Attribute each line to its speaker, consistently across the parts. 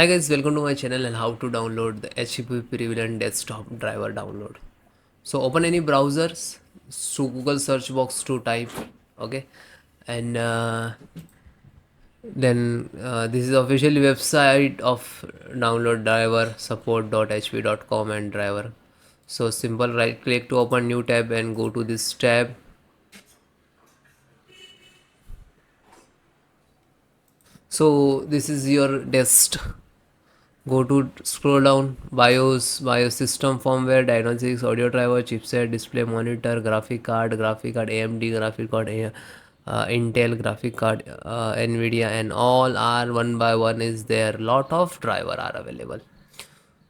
Speaker 1: Hi guys, welcome to my channel and how to download the HP Pavilion desktop driver download. So open any browsers, so Google search box to type, okay, and then this is official website of download driver support.hp.com and driver. So simple, right click to open new tab and go to this tab. So this is your desktop. Go to scroll down BIOS system firmware diagnostics audio driver chipset display monitor graphic card AMD graphic card Intel graphic card Nvidia, and all are one by one is there. Lot of driver are available.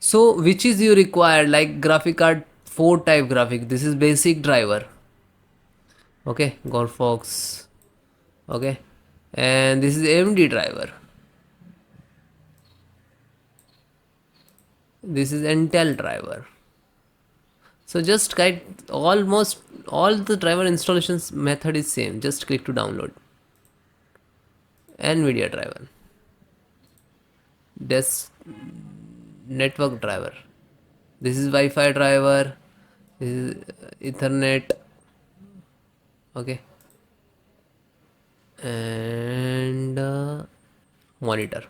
Speaker 1: So which is you required, like graphic card 4 type graphic, this is basic driver, okay, Golfox, okay, and this is AMD driver, this is Intel driver. So just guide, almost all the driver installations method is same. Just click to download. NVIDIA driver, desk network driver. This is Wi-Fi driver. This is Ethernet. Okay, and monitor.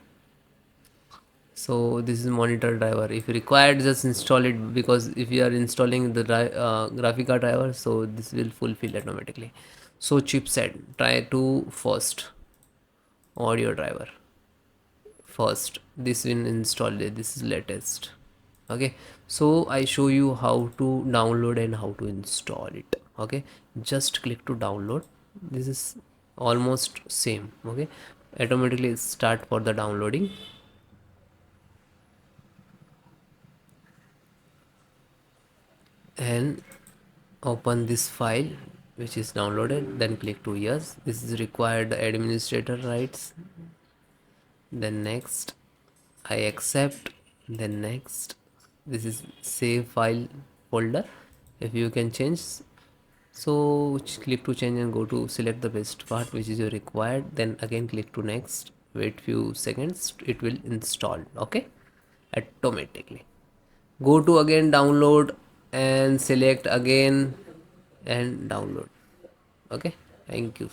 Speaker 1: So this is monitor driver. If required, just install it, because if you are installing the graphic card driver, so this will fulfill automatically. So chipset, try to first audio driver. First this will install it, this is latest, okay. So I show you how to download and how to install it, okay. Just click to download. This is almost same, okay. Automatically start for the downloading, and open this file which is downloaded, then click to yes. This is required administrator rights, then next, I accept, then next. This is save file folder. If you can change, so click to change and go to select the best part which is your required, then again click to next, wait few seconds, it will install, okay, automatically. Go to again download and select again and download, okay. Thank you.